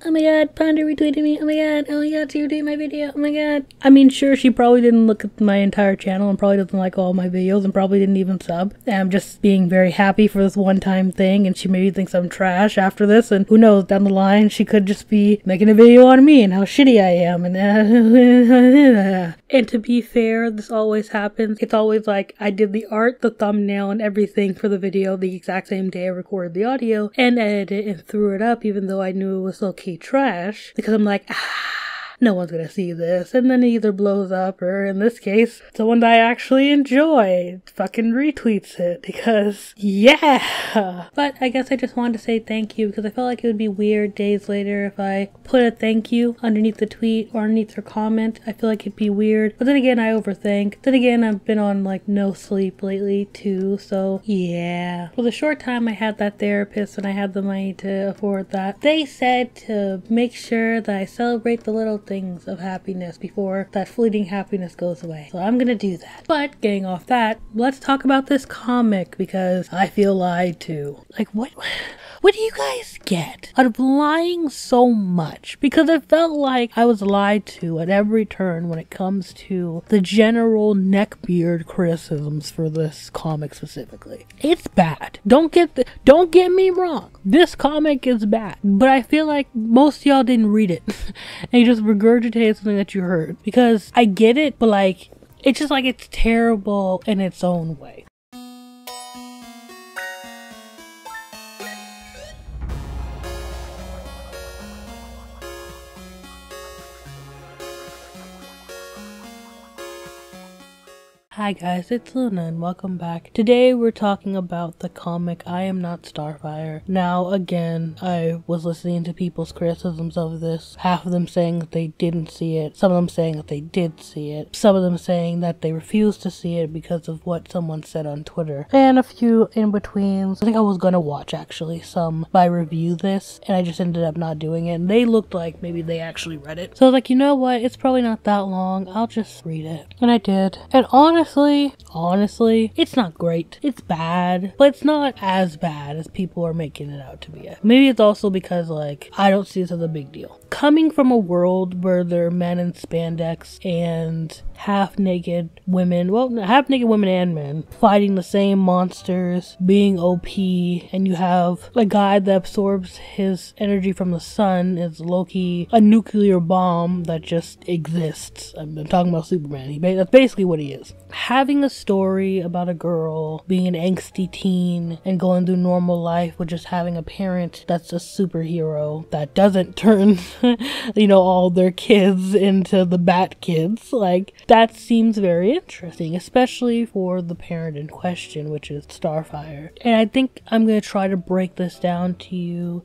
oh my god, Ponder retweeted me, oh my god, she retweeted my video, oh my god. I mean, sure, she probably didn't look at my entire channel and probably doesn't like all my videos and probably didn't even sub. And I'm just being very happy for this one-time thing, and she maybe thinks I'm trash after this, and who knows, down the line, she could just be making a video on me and how shitty I am, and and to be fair, this always happens. It's always like, I did the art, the thumbnail, and everything for the video the exact same day I recorded the audio, and edited it and threw it up even though I knew it was okay trash, because I'm like, no one's gonna see this, and then it either blows up, or in this case, someone that I actually enjoy fucking retweets it, because yeah. But I guess I just wanted to say thank you, because I felt like it would be weird days later if I put a thank you underneath the tweet or underneath her comment. I feel like it'd be weird, but then again, I overthink. Then again, I've been on like no sleep lately too, so yeah. For the short time I had that therapist and I had the money to afford that, they said to make sure that I celebrate the little things of happiness before that fleeting happiness goes away. So I'm gonna do that. But getting off that, let's talk about this comic, because I feel lied to. Like, what do you guys get out of lying so much? Because it felt like I was lied to at every turn when it comes to the general neckbeard criticisms for this comic specifically. It's bad. Don't get me wrong. This comic is bad, but I feel like most of y'all didn't read it and you just regurgitated something that you heard. Because I get it, but like, it's just like, it's terrible in its own way. Hi guys, it's Luna and welcome back. Today we're talking about the comic I Am Not Starfire. Now again, I was listening to people's criticisms of this. Half of them saying that they didn't see it, some of them saying that they did see it, some of them saying that they refused to see it because of what someone said on Twitter, and a few in-betweens. I think I was gonna watch actually some by review this, and I just ended up not doing it, and they looked like maybe they actually read it. So I was like, you know what, it's probably not that long, I'll just read it. And I did. And honestly, it's not great. It's bad, but it's not as bad as people are making it out to be. Maybe it's also because, like, I don't see this as a big deal. Coming from a world where there are men in spandex and half-naked women, well, half-naked women and men, fighting the same monsters, being OP, and you have a guy that absorbs his energy from the sun, is Loki, a nuclear bomb that just exists. I'm talking about Superman. That's basically what he is. Having a story about a girl being an angsty teen and going through normal life with just having a parent that's a superhero that doesn't turn all their kids into the Bat Kids, like, that seems very interesting, especially for the parent in question, which is Starfire. And I think I'm gonna try to break this down to you.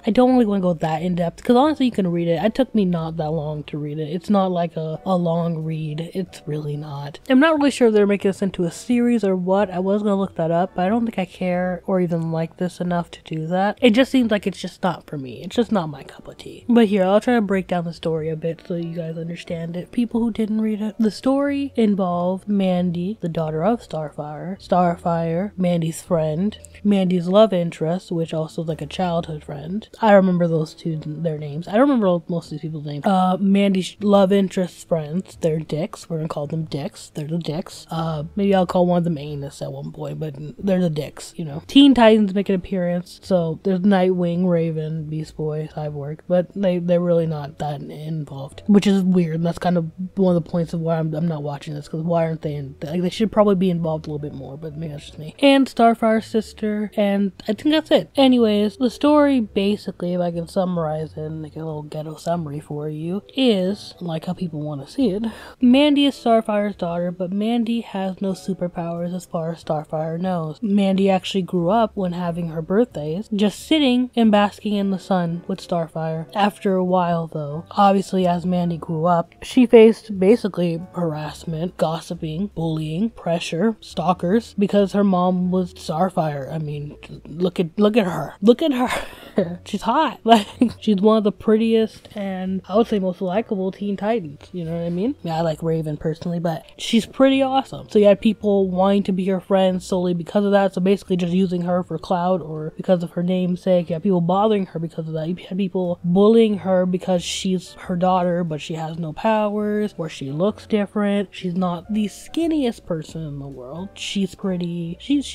I don't really want to go that in depth, because honestly you can read it. It took me not that long to read it. It's not like a long read. It's really not. I'm not really sure if they're making this into a series or what. I was going to look that up, but I don't think I care or even like this enough to do that. It just seems like it's just not for me. It's just not my cup of tea. But here, I'll try to break down the story a bit so you guys understand it. People who didn't read it. The story involved Mandy, the daughter of Starfire, Mandy's friend, Mandy's love interest, which also is like a childhood friend. I remember those two, their names. I don't remember most of these people's names. Mandy's love interest friends, they're dicks. We're gonna call them dicks. They're the dicks. Maybe I'll call one of them Anus at one point, but they're the dicks, you know. Teen Titans make an appearance, so there's Nightwing, Raven, Beast Boy, Cyborg, but they're really not that involved, which is weird. And that's kind of one of the points of why I'm not watching this, because why aren't they in? Like, they should probably be involved a little bit more, but maybe that's just me. And Starfire's sister, and I think that's it. Anyways, the story basically, if I can summarize it and make a little ghetto summary for you, is, like how people want to see it, Mandy is Starfire's daughter, but Mandy has no superpowers as far as Starfire knows. Mandy actually grew up when having her birthdays, just sitting and basking in the sun with Starfire. After a while though, obviously as Mandy grew up, she faced basically harassment, gossiping, bullying, pressure, stalkers, because her mom was Starfire. I mean, look at her. Look at her. she's hot. Like, she's one of the prettiest and I would say most likable Teen Titans. You know what I mean? Yeah, I like Raven personally, but she's pretty awesome. So you had people wanting to be her friends solely because of that. So basically just using her for clout or because of her namesake. You had people bothering her because of that. You had people bullying her because she's her daughter, but she has no powers, or she looks different. She's not the skinniest person in the world. She's pretty. She's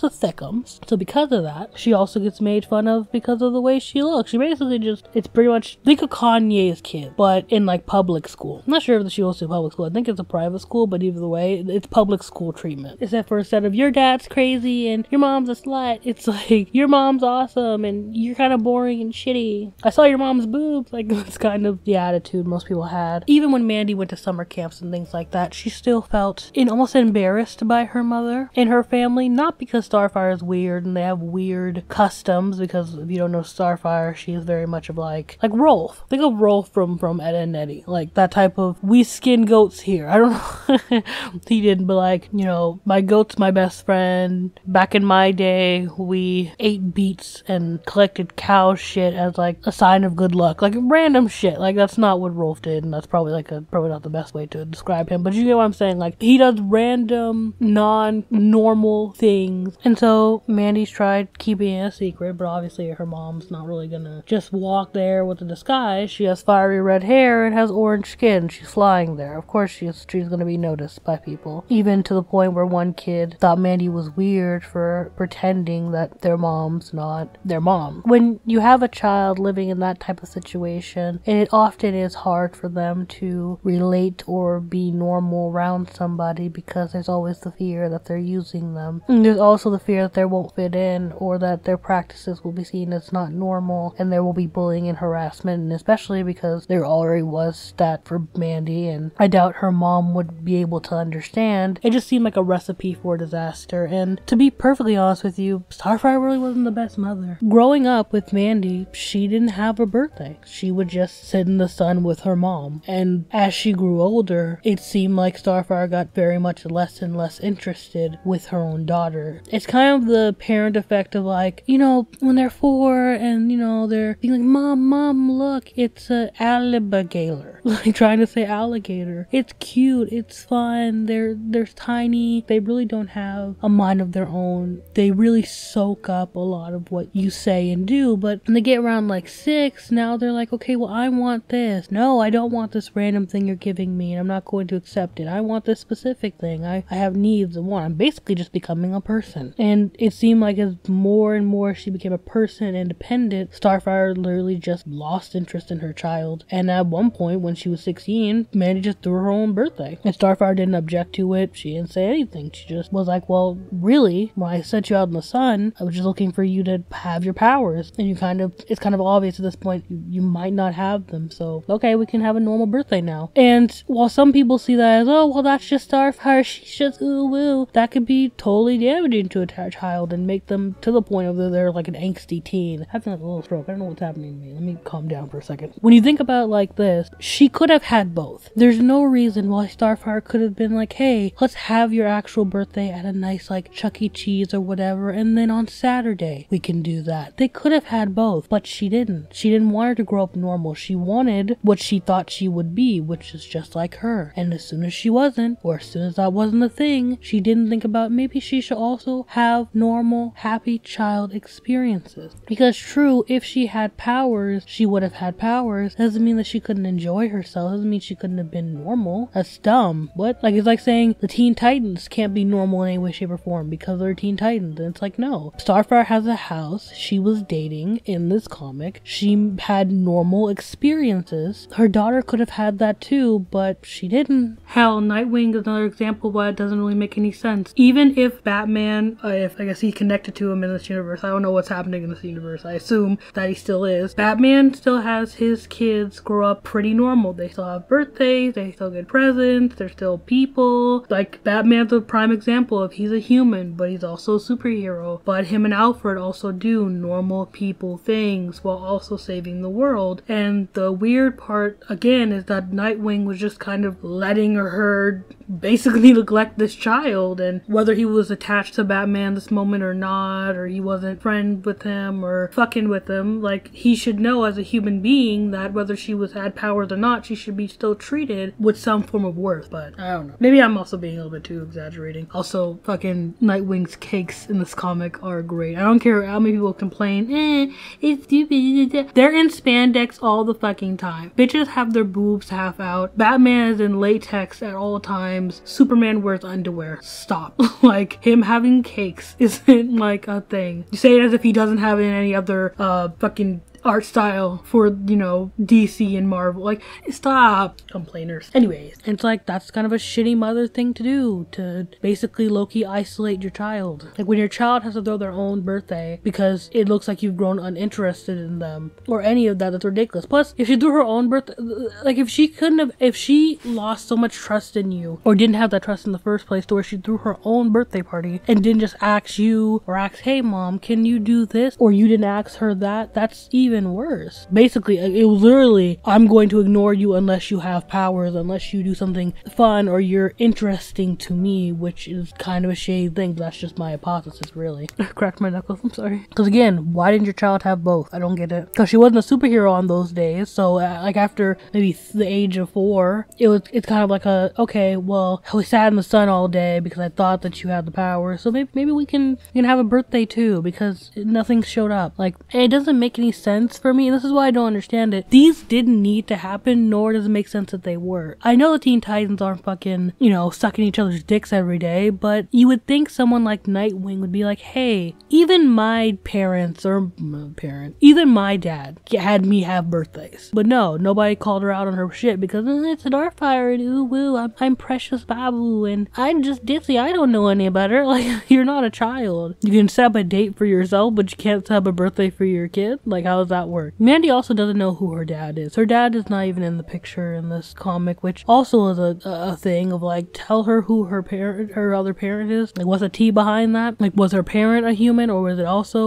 a thickums. So because of that, she also gets made fun of because of the way she looks. She basically just, it's pretty much, think of Kanye's kid, but in like public school. I'm not sure if she goes to public school. I think it's a private school, but either way, it's public school treatment. Except for instead of your dad's crazy and your mom's a slut, it's like your mom's awesome and you're kind of boring and shitty. I saw your mom's boobs. Like, that's kind of the attitude most people had. Even when Mandy went to summer camps and things like that, she still felt almost embarrassed by her mother and her family. Not because Starfire is weird and they have weird customs, because if you don't know Starfire, she is very much of like Rolf. Think of Rolf from Ed and Eddie. Like that type of, we skin goats here. I don't know. He didn't, but like, you know, my goat's my best friend. Back in my day, we ate beets and collected cow shit as like a sign of good luck. Like random shit. Like that's not what Rolf did, and that's probably probably not the best way to describe him. But you get what I'm saying? Like he does random, non-normal things. And so Mandy's tried keeping it a secret, but obviously her mom's not really gonna just walk there with a disguise. She has fiery red hair and has orange skin. She's flying there. Of course she's gonna be noticed by people. Even to the point where one kid thought Mandy was weird for pretending that their mom's not their mom. When you have a child living in that type of situation, and it often is hard for them to relate or be normal around somebody because there's always the fear that they're using them. And there's also the fear that they won't fit in or that their practices will be seen as not normal and there will be bullying and harassment, and especially because there already was that for Mandy, and I doubt her mom would be able to understand. It just seemed like a recipe for disaster, and to be perfectly honest with you, Starfire really wasn't the best mother. Growing up with Mandy, she didn't have a birthday. She would just sit in the sun with her mom, and as she grew older, it seemed like Starfire got very much less and less interested with her own daughter. It's kind of the parent effect of like, you know, when they're 4 and, you know, they're being like, mom, look, it's a alligator. Like trying to say alligator. It's cute, it's fun, they're tiny, they really don't have a mind of their own. They really soak up a lot of what you say and do, but when they get around like 6, now they're like, okay, well, I want this. No, I don't want this random thing you're giving me, and I'm not going to accept it. I want this specific thing. I have needs and want. I'm basically just becoming a person. And it seemed like as more and more she became a person independent, Starfire literally just lost interest in her child. And at one point, when she was 16, Mandy just threw her own birthday. And Starfire didn't object to it. She didn't say anything. She just was like, well, really, when I sent you out in the sun, I was just looking for you to have your powers. And it's kind of obvious at this point, you might not have them. So, okay, we can have a normal birthday now. And while some people see that as, oh, well, that's just Starfire, she's just ooh woo, that could be totally damaging to a child and make them to the point of they're like an angsty teen. I'm having like a little stroke. I don't know what's happening to me. Let me calm down for a second. When you think about it like this, she could have had both. There's no reason why Starfire could have been like, hey, let's have your actual birthday at a nice like Chuck E. Cheese or whatever, and then on Saturday we can do that. They could have had both, but she didn't. She didn't want her to grow up normal. She wanted what she thought she would be, which is just like her. And as soon as she wasn't, or as soon as that wasn't a thing, she didn't think about maybe she should also have normal, happy child experiences. Because true, if she had powers, she would have had powers. Doesn't mean that she couldn't enjoy herself. Doesn't mean she couldn't have been normal. That's dumb. What? Like, it's like saying the Teen Titans can't be normal in any way, shape, or form because they're Teen Titans. And it's like, no. Starfire has a house. She was dating in this comic. She had normal experiences. Her daughter could have had that too, but she didn't. Hell, Nightwing is another example why it doesn't really make any sense. Even if Batman, if I guess he connected to him in this universe, I don't know what's happening in this universe. I assume that he still is. Batman still has his kids grow up pretty normal. They still have birthdays, they still get presents, they're still people. Like, Batman's a prime example of he's a human, but he's also a superhero. But him and Alfred also do normal people things while also saving the world. And the weird part, again, is that Nightwing was just kind of letting her basically neglect this child, and whether he was attached to Batman this moment or not, or he wasn't friends with him, or fucking in with him. Like, he should know as a human being that whether she had powers or not, she should be still treated with some form of worth. But I don't know. Maybe I'm also being a little bit too exaggerating. Also, fucking Nightwing's cakes in this comic are great. I don't care how many people complain, it's stupid. They're in spandex all the fucking time. Bitches have their boobs half out. Batman is in latex at all times. Superman wears underwear. Stop. Like, him having cakes isn't like a thing. You say it as if he doesn't have it in any other fucking art style for, you know, DC and Marvel. Like, stop, complainers. Anyways, it's like, that's kind of a shitty mother thing to do, to basically low-key isolate your child. Like, when your child has to throw their own birthday because it looks like you've grown uninterested in them or any of that, that's ridiculous. Plus, if she threw her own birthday, like, if she lost so much trust in you or didn't have that trust in the first place to where she threw her own birthday party and didn't just ask you or ask, hey mom, can you do this? Or you didn't ask her that, that's even worse. Basically, it was literally, I'm going to ignore you unless you have powers, unless you do something fun or you're interesting to me, which is kind of a shady thing, but that's just my hypothesis, really. I cracked my knuckles, I'm sorry. Because again, why didn't your child have both? I don't get it. Because she wasn't a superhero on those days, so like after maybe the age of 4, it's kind of like a, okay, well, we sat in the sun all day because I thought that you had the power, so maybe we can have a birthday too, because nothing showed up. Like, it doesn't make any sense for me, and this is why I don't understand it. These didn't need to happen, nor does it make sense that they were. I know the Teen Titans aren't fucking, you know, sucking each other's dicks every day, but you would think someone like Nightwing would be like, hey, even my parents, or even my dad had me have birthdays. But no, nobody called her out on her shit because it's Starfire and ooh woo, I'm Precious Babu and I'm just ditzy, I don't know any better. Like, you're not a child. You can set up a date for yourself, but you can't set up a birthday for your kid? Like, how does that work? Mandy also doesn't know who her dad is. Her dad is not even in the picture in this comic, which also is a thing of like, tell her who her other parent is. Like, what's the T behind that? Like, was her parent a human or was it also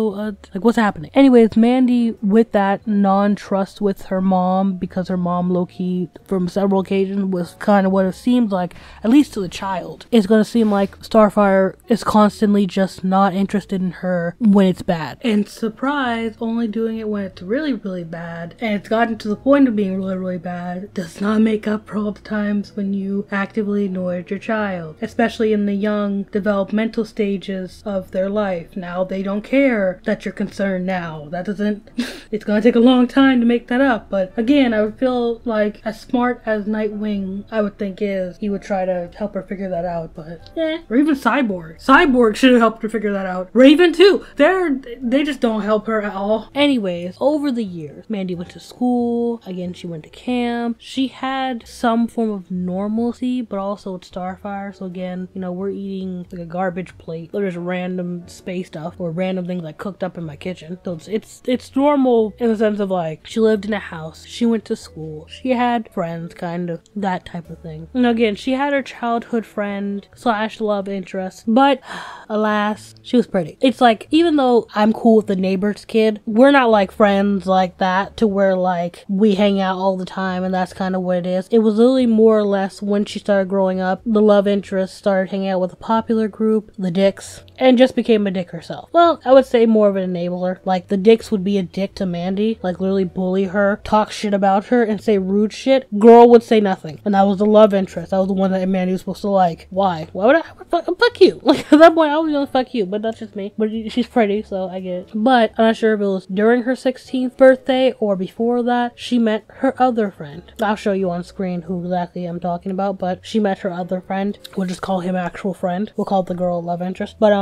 like, what's happening? Anyways, Mandy, with that non-trust with her mom, because her mom low-key from several occasions was kind of what it seems like, at least to the child, it's gonna seem like Starfire is constantly just not interested in her when it's bad. And surprise, only doing it when it's really, really bad, and it's gotten to the point of being really, really bad, does not make up for all the times when you actively ignored your child, especially in the young developmental stages of their life. Now they don't care that you're concerned now. That doesn't, it's gonna take a long time to make that up, but again, I would feel like as smart as Nightwing I would think is, he would try to help her figure that out, but or even Cyborg should have helped her figure that out. Raven too, they just don't help her at all. Anyways, over the years, Mandy went to school, again she went to camp, she had some form of normalcy, but also with Starfire, so again, you know, we're eating like a garbage plate, there's random space stuff, or random things like cooked up in my kitchen, so it's normal in the sense of like, she lived in a house, she went to school, she had friends, kind of, that type of thing. And again, she had her childhood friend / love interest, but alas, she was pretty. It's like, even though I'm cool with the neighbor's kid, we're not like friends like that to where like we hang out all the time and that's kind of what it is. It was literally more or less when she started growing up, the love interest started hanging out with a popular group, the Dicks, and just became a dick herself. Well, I would say more of an enabler. Like, the Dicks would be a dick to Mandy, like literally bully her, talk shit about her, and say rude shit. Girl would say nothing. And that was the love interest. That was the one that Mandy was supposed to like. Why? Why would I? Fuck you. Like, at that point, I was gonna fuck you, but that's just me. But she's pretty, so I get it. But I'm not sure if it was during her 16th birthday or before that, she met her other friend. I'll show you on screen who exactly I'm talking about, but she met her other friend. We'll just call him actual friend. We'll call the girl love interest. But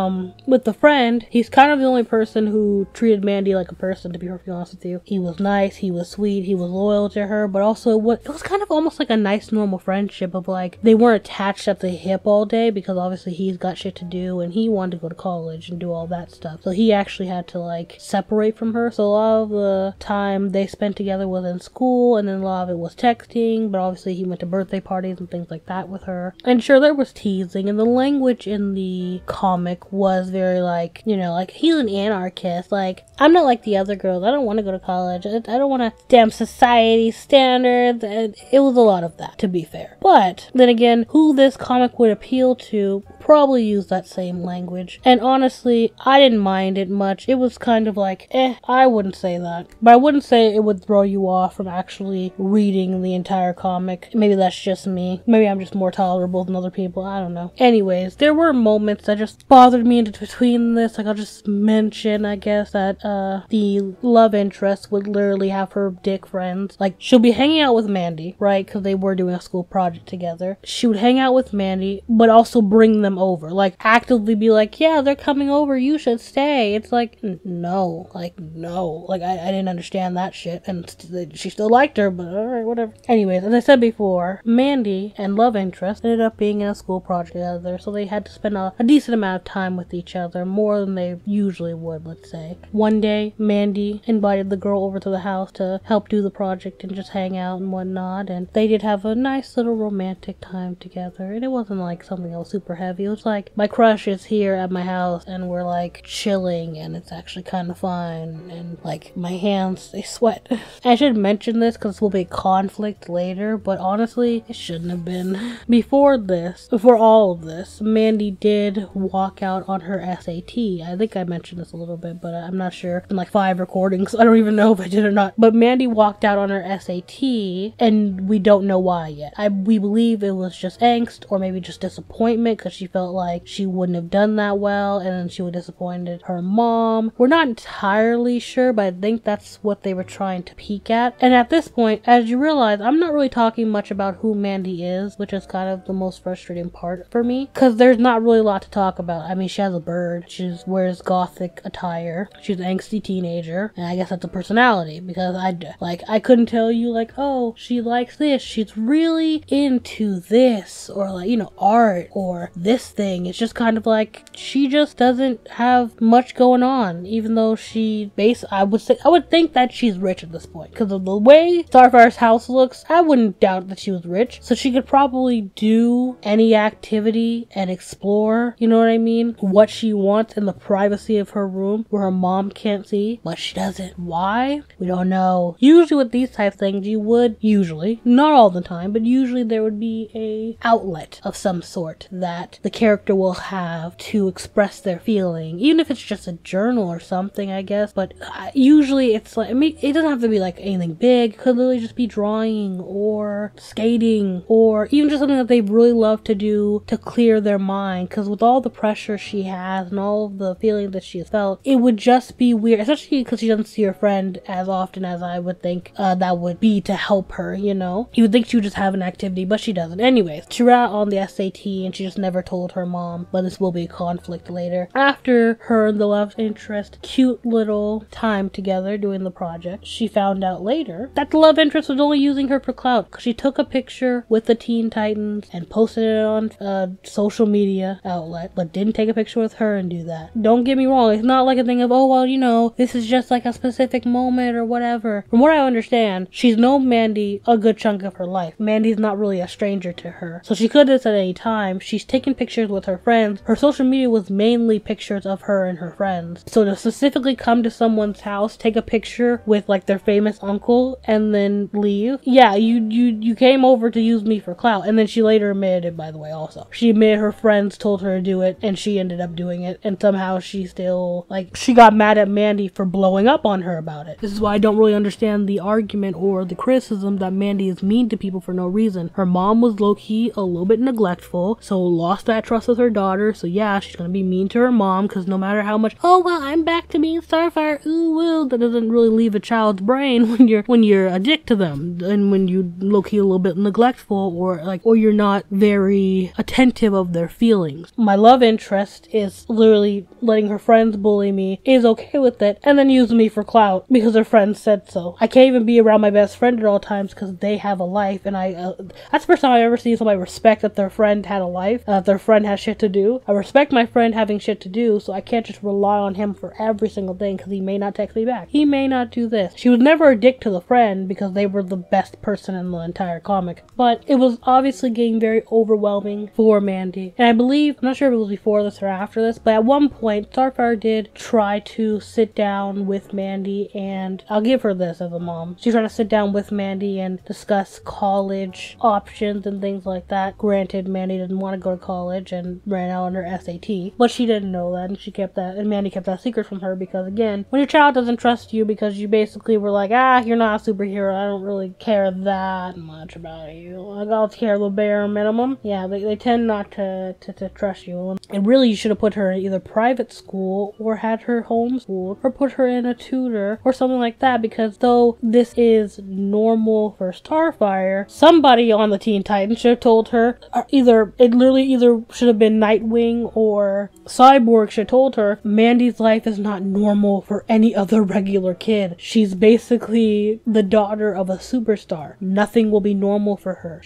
with the friend, he's kind of the only person who treated Mandy like a person, to be perfectly honest with you. He was nice, he was sweet, he was loyal to her, but also it was kind of almost like a nice normal friendship of like, they weren't attached at the hip all day because obviously he's got shit to do and he wanted to go to college and do all that stuff. So he actually had to like separate from her. So a lot of the time they spent together was in school, and then a lot of it was texting, but obviously he went to birthday parties and things like that with her. And sure, there was teasing, and the language in the comic was very like, you know, like, he's an anarchist, like, I'm not like the other girls, I don't want to go to college, I don't want to damn society standards, and it was a lot of that, to be fair. But then again, who this comic would appeal to probably use that same language. And honestly, I didn't mind it much. It was kind of like, I wouldn't say that. But I wouldn't say it would throw you off from actually reading the entire comic. Maybe that's just me. Maybe I'm just more tolerable than other people. I don't know. Anyways, there were moments that just bothered me in between this. Like, I'll just mention, I guess, that the love interest would literally have her dick friends. Like, she'll be hanging out with Mandy, right? Because they were doing a school project together. She would hang out with Mandy, but also bring them over. Like, actively be like, yeah, they're coming over, you should stay. It's like, no. Like, no. Like, I didn't understand that shit. And she still liked her, but alright, whatever. Anyways, as I said before, Mandy and love interest ended up being in a school project together, so they had to spend a decent amount of time with each other, more than they usually would, let's say. One day, Mandy invited the girl over to the house to help do the project and just hang out and whatnot, and they did have a nice little romantic time together, and it wasn't like something that was super heavy. It was like, my crush is here at my house, and we're like chilling, and it's actually kind of fun, and like my hands, they sweat. I should mention this because this will be a conflict later, but honestly, it shouldn't have been. Before all of this, Mandy did walk out on her SAT. I think I mentioned this a little bit, but I'm not sure. In like 5 recordings, I don't even know if I did or not. But Mandy walked out on her SAT, and we don't know why yet. We believe it was just angst, or maybe just disappointment, because she felt like she wouldn't have done that well, and then she would have disappointed her mom. We're not entirely sure, but I think that's what they were trying to peek at. And at this point, as you realize, I'm not really talking much about who Mandy is, which is kind of the most frustrating part for me, because there's not really a lot to talk about. I mean, she has a bird, she wears gothic attire, she's an angsty teenager, and I guess that's a personality, because I couldn't tell you like, oh, she likes this, she's really into this, or like, you know, art, or this thing. It's just kind of like, she just doesn't have much going on, even though I would think that she's rich at this point, because of the way Starfire's house looks. I wouldn't doubt that she was rich, so she could probably do any activity and explore, you know what I mean, what she wants in the privacy of her room where her mom can't see, but she doesn't. Why? We don't know. Usually with these type of things, not all the time, but usually there would be a outlet of some sort that the character will have to express their feeling, even if it's just a journal or something, I guess. But usually it's like, I mean, it doesn't have to be like anything big. It could literally just be drawing or skating, or even just something that they really love to do to clear their mind, because with all the pressure she has and all of the feelings that she has felt, it would just be weird, especially because she doesn't see her friend as often as I would think that would be to help her, you know. You would think she would just have an activity, but she doesn't. Anyways, she wrote on the SAT and she just never told her mom, but this will be a conflict later. After her and the love interest cute little time together doing the project, she found out later that the love interest was only using her for clout, because she took a picture with the Teen Titans and posted it on a social media outlet, but didn't take a picture with her and do that. Don't get me wrong, it's not like a thing of, oh well, you know, this is just like a specific moment or whatever. From what I understand, she's known Mandy a good chunk of her life. Mandy's not really a stranger to her, so she could have said at any time. She's taken pictures with her friends. Her social media was mainly pictures of her and her friends, so to specifically come to someone's house, take a picture with like their famous uncle, and then leave, yeah, you came over to use me for clout. And then she later admitted it, by the way. Also, she admitted her friends told her to do it, and she ended up doing it, and somehow she still, like, she got mad at Mandy for blowing up on her about it. This is why I don't really understand the argument or the criticism that Mandy is mean to people for no reason. Her mom was low-key a little bit neglectful, so lost that trust with her daughter, so yeah, she's gonna be mean to her mom, because no matter how much, oh well, I'm back to being Starfire, ooh woo, that doesn't really leave a child's brain when you're a dick to them, and when you low-key a little bit neglectful, or you're not very attentive of their feelings. My love interest is literally letting her friends bully me, is okay with it, and then use me for clout because her friends said so. I can't even be around my best friend at all times because they have a life, and that's the first time I've ever seen somebody respect that their friend had a life, that their friend has shit to do. I respect my friend having shit to do, so I can't just rely on him for every single thing, because he may not text me back. He may not do this. She was never a dick to the friend because they were the best person in the entire comic, but it was obviously getting very overwhelming for Mandy. And I believe, I'm not sure if it was before this or after this, but at one point Starfire did try to sit down with Mandy, and I'll give her this as a mom. She tried to sit down with Mandy and discuss college options and things like that. Granted, Mandy didn't want to go to college, college and ran out on her SAT. But she didn't know that, and she kept that, and Mandy kept that secret from her because, again, when your child doesn't trust you because you basically were like, you're not a superhero, I don't really care that much about you. I'll care the bare minimum. Yeah, they tend not to trust you. And really, you should have put her in either private school or had her homeschooled or put her in a tutor or something like that, because though this is normal for Starfire, somebody on the Teen Titans should have told her, either should have been Nightwing or Cyborg should have told her, Mandy's life is not normal for any other regular kid. She's basically the daughter of a superstar. Nothing will be normal for her.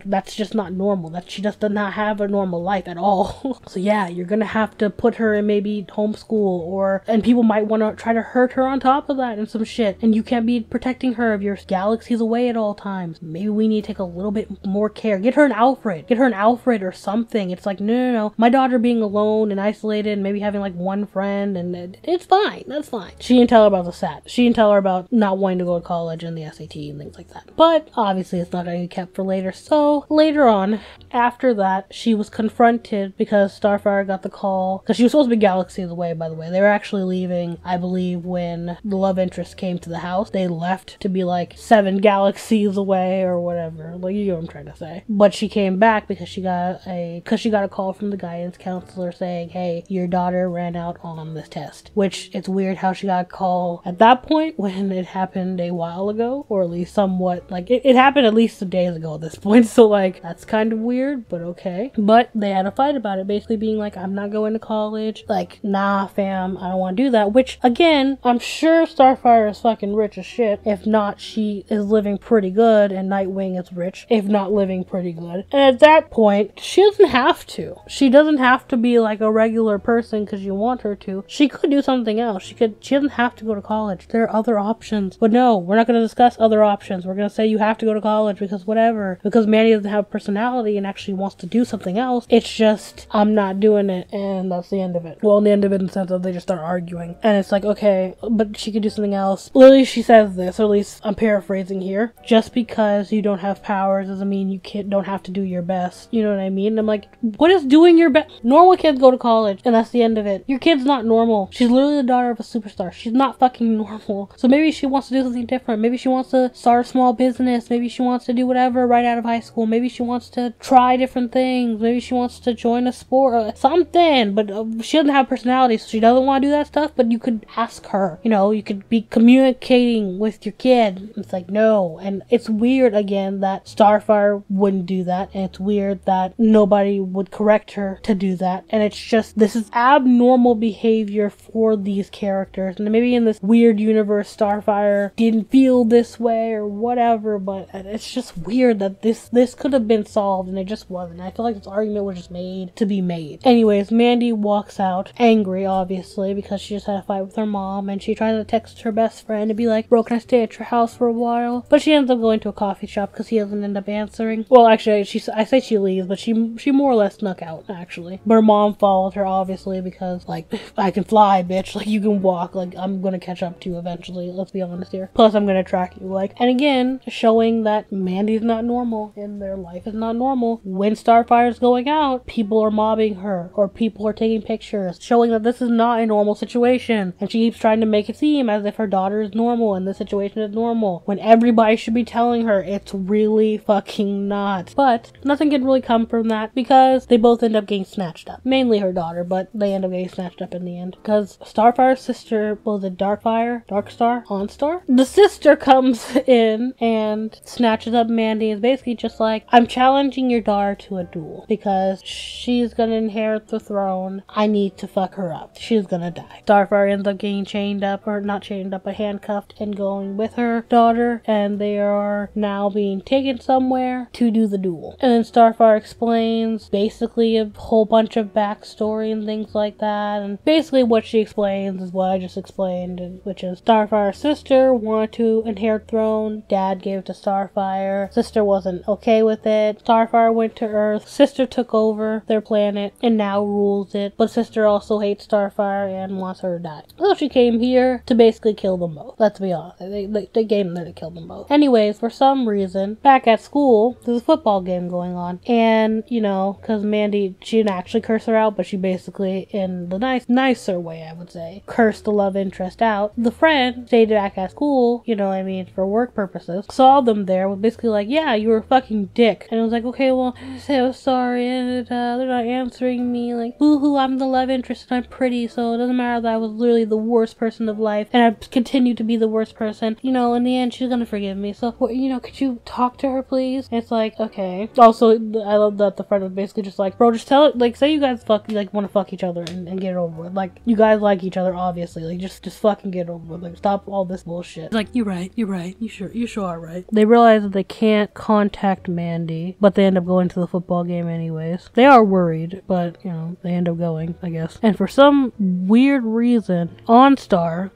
That's just not normal. That she just does not have a normal life at all. So yeah, you're gonna have to put her in maybe homeschool, and people might want to try to hurt her on top of that and some shit, and you can't be protecting her if your galaxy's away at all times. Maybe we need to take a little bit more care. Get her an Alfred or something. It's like, no. My daughter being alone and isolated and maybe having like one friend, and it's fine. That's fine. She didn't tell her about the SAT. She didn't tell her about not wanting to go to college and the SAT and things like that. But obviously it's not going to be kept for later. So later on, after that, she was confronted because Starfire got the call, because she was supposed to be galaxies away, by the way. They were actually leaving, I believe, when the love interest came to the house. They left to be like 7 galaxies away or whatever. Like, you know what I'm trying to say. But she came back because she got a call from the guidance counselor saying, hey, your daughter ran out on this test. Which, it's weird how she got a call at that point when it happened a while ago, or at least somewhat, like, it happened at least some days ago at this point, so like, that's kind of weird, but okay. But they had a fight about it, basically being like, I'm not going to college, like, nah fam, I don't want to do that, which, again, I'm sure Starfire is fucking rich as shit. If not, she is living pretty good, and Nightwing is rich, if not living pretty good. And at that point, she doesn't have to. She doesn't have to be like a regular person because you want her to. She could do something else. She doesn't have to go to college. There are other options. But no, we're not going to discuss other options. We're going to say you have to go to college because whatever. Because Mandy doesn't have personality and actually wants to do something else. It's just, I'm not doing it, and that's the end of it. Well, the end of it in the sense of they just start arguing. And it's like, okay, but she could do something else. Literally, she says this, or at least I'm paraphrasing here. Just because you don't have powers doesn't mean you don't have to do your best. You know what I mean? And I'm like, what is doing your best? Normal kids go to college, and that's the end of it. Your kid's not normal. She's literally the daughter of a superstar. She's not fucking normal. So maybe she wants to do something different. Maybe she wants to start a small business. Maybe she wants to do whatever right out of high school. Maybe she wants to try different things. Maybe she wants to join a sport or something. But she doesn't have personality, so she doesn't want to do that stuff. But you could ask her. You know, you could be communicating with your kid. It's like, no. And it's weird, again, that Starfire wouldn't do that. And it's weird that nobody would correct her to do that. And it's just, this is abnormal behavior for these characters. And maybe in this weird universe, Starfire didn't feel this way or whatever, but it's just weird that this could have been solved and it just wasn't. I feel like this argument was just made to be made. Anyways, Mandy walks out, angry obviously, because she just had a fight with her mom, and she tries to text her best friend and be like, bro, can I stay at your house for a while? But she ends up going to a coffee shop because he doesn't end up answering. Well, actually, I say she leaves, but she more or less snuck out, actually. But her mom followed her, obviously, because, like, I can fly, bitch. Like, you can walk. Like, I'm gonna catch up to you eventually. Let's be honest here. Plus, I'm gonna track you. Like, and again, showing that Mandy's not normal and their life is not normal. When Starfire's going out, people are mobbing her, or people are taking pictures, showing that this is not a normal situation. And she keeps trying to make it seem as if her daughter is normal and this situation is normal, when everybody should be telling her it's really fucking not. But nothing can really come from that because they both end up getting snatched up. Mainly her daughter, but they end up getting snatched up in the end. Because Starfire's sister, was it OnStar? The sister comes in and snatches up Mandy. Is basically just like, I'm challenging your daughter to a duel because she's gonna inherit the throne. I need to fuck her up. She's gonna die. Starfire ends up getting chained up, or not chained up, but handcuffed and going with her daughter, and they are now being taken somewhere to do the duel. And then Starfire explains basically a whole bunch of backstory and things like that, and basically what she explains is what I just explained, which is Starfire's sister wanted to inherit throne, dad gave it to Starfire, sister wasn't okay with it, Starfire went to Earth, sister took over their place planet and now rules it, but sister also hates Starfire and wants her to die. So she came here to basically kill them both. Let's be honest. They came there to kill them both. Anyways, for some reason, back at school, there's a football game going on. And, you know, because Mandy, she didn't actually curse her out, but she basically, in the nicer way, I would say, cursed the love interest out. The friend stayed back at school, you know what I mean, for work purposes, saw them there, was basically like, yeah, you were a fucking dick. And it was like, okay, well, I'm so sorry, and they're not answering me, like, boo-hoo, I'm the love interest and I'm pretty, so it doesn't matter that I was literally the worst person of life, and I continue to be the worst person. You know, in the end, she's gonna forgive me, so, you know, could you talk to her, please? And it's like, okay. Also, I love that the friend was basically just like, bro, just tell it, like, say you guys want to fuck each other and get it over with. Like, you guys like each other, obviously. Like, just fucking get it over with. Like, stop all this bullshit. It's like, you're right. You sure are right. They realize that they can't contact Mandy, but they end up going to the football game anyways. They are worried, but, you know, they end up going, I guess. And for some weird reason, Darkstar?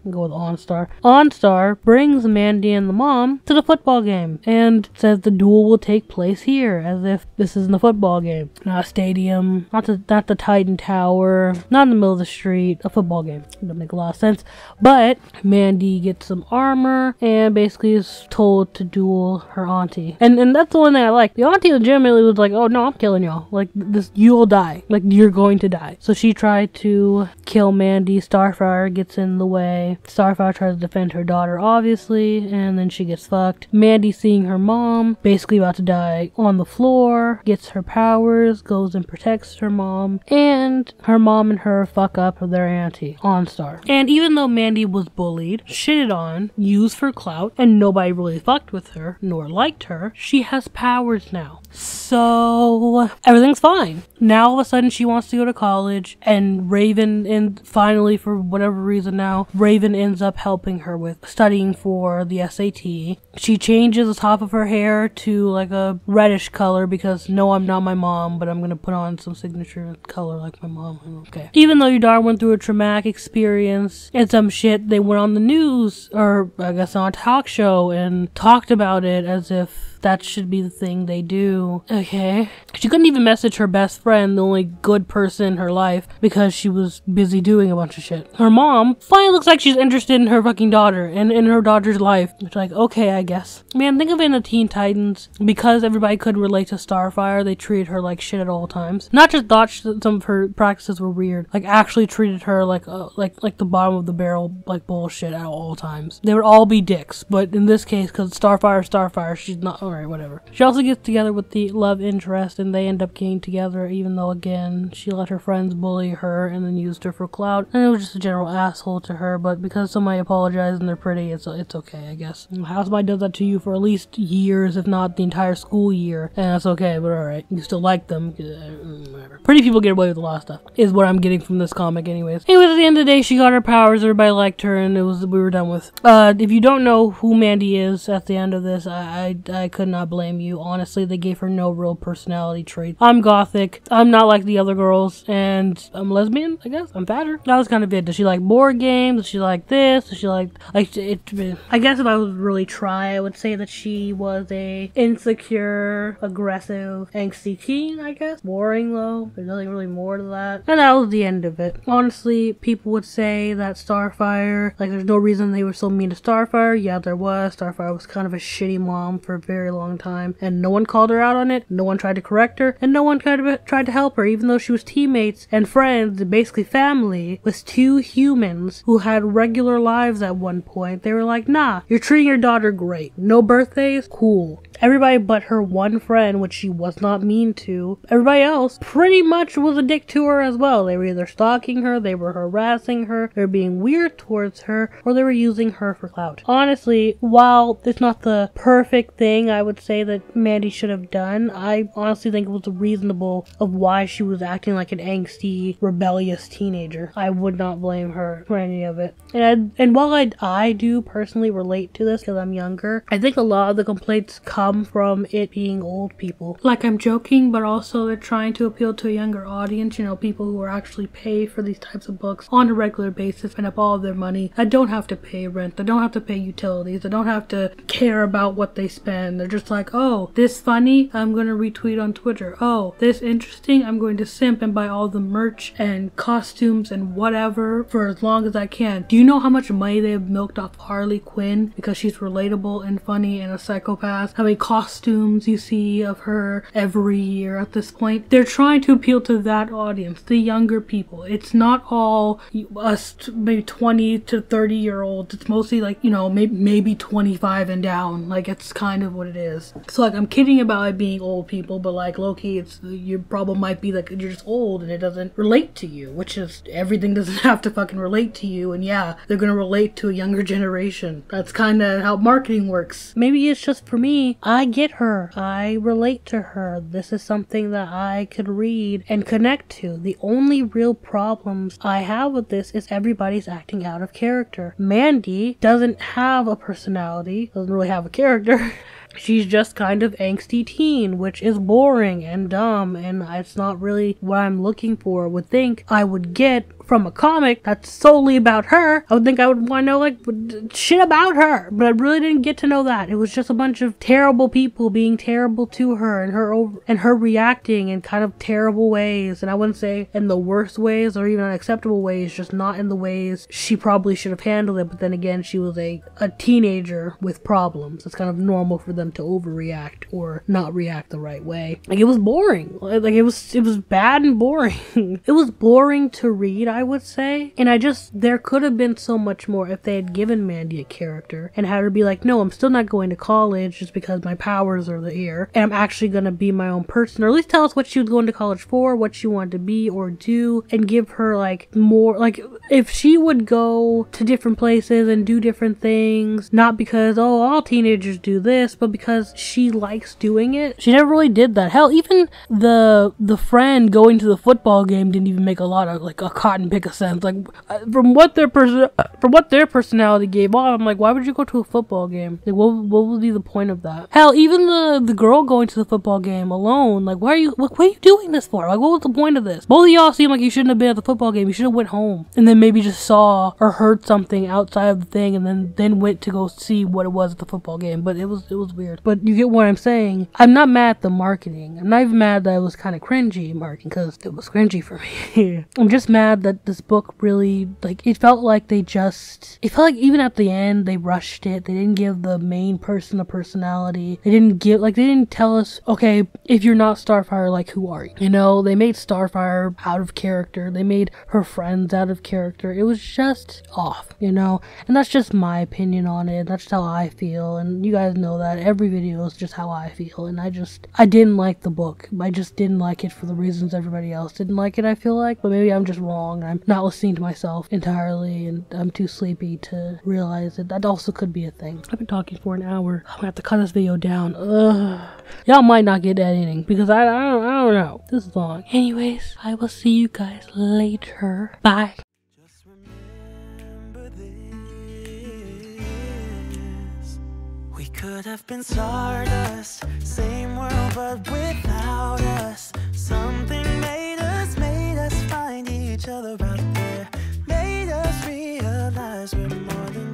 I'll go with OnStar brings Mandy and the mom to the football game and says the duel will take place here, as if this isn't a football game. Not a stadium, not the Titan Tower, not in the middle of the street, a football game. It doesn't make a lot of sense. But Mandy gets some armor and basically is told to duel her auntie. And that's the one thing I like. The auntie legitimately was like, oh no, I'm killing y'all. Like, this, you'll die. Like, you're going to die. So she tried to kill Mandy. Starfire gets in the way. Starfire tries to defend her daughter, obviously, and then she gets fucked. Mandy, seeing her mom basically about to die on the floor, gets her powers, goes and protects her mom, and her mom and her fuck up their auntie, OnStar. And even though Mandy was bullied, shitted on, used for clout, and nobody really fucked with her, nor liked her, she has powers now. So everything's fine. Now all of a sudden she wants to go to college, and Raven, and finally for whatever reason now, Raven ends up helping her with studying for the SAT. She changes the top of her hair to like a reddish color because no, I'm not my mom, but I'm gonna put on some signature color like my mom. Okay. Even though your daughter went through a traumatic experience and some shit, they went on the news, or I guess on a talk show, and talked about it as if that should be the thing they do. Okay. She couldn't even message her best friend, the only good person in her life, because she was busy doing a bunch of shit. Her mom finally looks like she's interested in her fucking daughter and in her daughter's life. It's like, okay, I guess. Man, think of it in the Teen Titans. Because everybody could relate to Starfire, they treated her like shit at all times. Not just thought some of her practices were weird, like actually treated her like the bottom of the barrel, like bullshit at all times. They would all be dicks, but in this case, because Starfire, she's not. Alright, whatever. She also gets together with the love interest, and they end up getting together, even though, again, she let her friends bully her and then used her for clout, and it was just a general asshole to her, but because somebody apologized and they're pretty, it's okay, I guess. How somebody does that to you for at least years, if not the entire school year, and that's okay, but alright. You still like them, whatever. Pretty people get away with a lot of stuff, is what I'm getting from this comic anyways. Anyways, at the end of the day, she got her powers, everybody liked her, and we were done with. If you don't know who Mandy is at the end of this, I could not blame you. Honestly, they gave her no real personality trait. I'm gothic, I'm not like the other girls, and I'm lesbian, I guess. I'm fatter. That was kind of it. Does she like board games? Does she like this? Does she like it? I guess if I would really try, I would say that she was a insecure, aggressive, angsty teen, I guess. Boring though. There's nothing really more to that. And that was the end of it. Honestly, people would say that Starfire, like, there's no reason they were so mean to Starfire. Yeah, there was. Starfire was kind of a shitty mom for a very long time, and no one called her out on it. No one tried to correct her, and no one tried to help her, even though she was teammates and friends, and basically family, with two humans who had regular lives at one point. They were like, nah, you're treating your daughter great. No birthdays? Cool. Everybody but her one friend, which she was not mean to, everybody else pretty much was a dick to her as well. They were either stalking her, they were harassing her, they were being weird towards her, or they were using her for clout. Honestly, while it's not the perfect thing I would say that Mandy should have done, I honestly think it was reasonable of why she was acting like an angsty, rebellious teenager. I would not blame her for any of it. And while I do personally relate to this because I'm younger, I think a lot of the complaints come come from it being old people. Like, I'm joking, but also they're trying to appeal to a younger audience, you know, people who are actually pay for these types of books on a regular basis, spend up all of their money. I don't have to pay rent. I don't have to pay utilities. I don't have to care about what they spend. They're just like, oh, this funny, I'm gonna retweet on Twitter. Oh, this interesting, I'm going to simp and buy all the merch and costumes and whatever for as long as I can. Do you know how much money they have milked off Harley Quinn because she's relatable and funny and a psychopath? How many costumes you see of her every year at this point? They're trying to appeal to that audience, the younger people. It's not all us maybe 20 to 30-year-olds. It's mostly like, you know, maybe 25 and down. Like, it's kind of what it is. So like, I'm kidding about it being old people, but like, low-key, it's, your problem might be like you're just old and it doesn't relate to you, which is, everything doesn't have to fucking relate to you. And yeah, they're gonna relate to a younger generation. That's kind of how marketing works. Maybe it's just for me. I get her. I relate to her. This is something that I could read and connect to. The only real problems I have with this is everybody's acting out of character. Mandy doesn't have a personality, doesn't really have a character. She's just kind of angsty teen, which is boring and dumb, and it's not really what I'm looking for. I would think I would get from a comic that's solely about her. I would think I would want to know like shit about her, but I really didn't get to know that. It was just a bunch of terrible people being terrible to her, and her reacting in kind of terrible ways, and I wouldn't say in the worst ways or even unacceptable ways, just not in the ways she probably should have handled it. But then again, she was a teenager with problems. It's kind of normal for them to overreact or not react the right way. Like, it was boring. Like, it was bad and boring. It was boring to read, I would say. And there could have been so much more if they had given Mandy a character and had her be like, no, I'm still not going to college just because my powers are here, and I'm actually going to be my own person. Or at least tell us what she was going to college for, what she wanted to be or do, and give her like more, like, if she would go to different places and do different things, not because, oh, all teenagers do this, but because she likes doing it. She never really did that. Hell, even the friend going to the football game didn't even make a lot of like a cotton pick of sense. Like, from what their personality gave off, I'm like, why would you go to a football game? Like, what would be the point of that? Hell, even the girl going to the football game alone, like, what are you doing this for? Like, what was the point of this? Both of y'all seem like you shouldn't have been at the football game. You should have went home and then maybe just saw or heard something outside of the thing and then went to go see what it was at the football game. But it was weird. But you get what I'm saying. I'm not mad at the marketing. I'm not even mad that it was kind of cringy marketing, because it was cringy for me. I'm just mad that this book really, like, it felt like even at the end they rushed it. They didn't give the main person a personality. They didn't tell us, okay, if you're not Starfire, like, who are you? You know, they made Starfire out of character. They made her friends out of character. It was just off, you know? And that's just my opinion on it. That's how I feel, and you guys know that every video is just how I feel. And I didn't like the book. I just didn't like it for the reasons everybody else didn't like it, I feel like. But maybe I'm just wrong. I'm not listening to myself entirely, and I'm too sleepy to realize it. That also could be a thing. I've been talking for an hour. I'm gonna have to cut this video down. Ugh. Y'all might not get editing because I don't know. This is long. Anyways, I will see you guys later. Bye. Just remember this. We could have been stardust, same world but without us. Something made us find each other out there, made us realize we're more than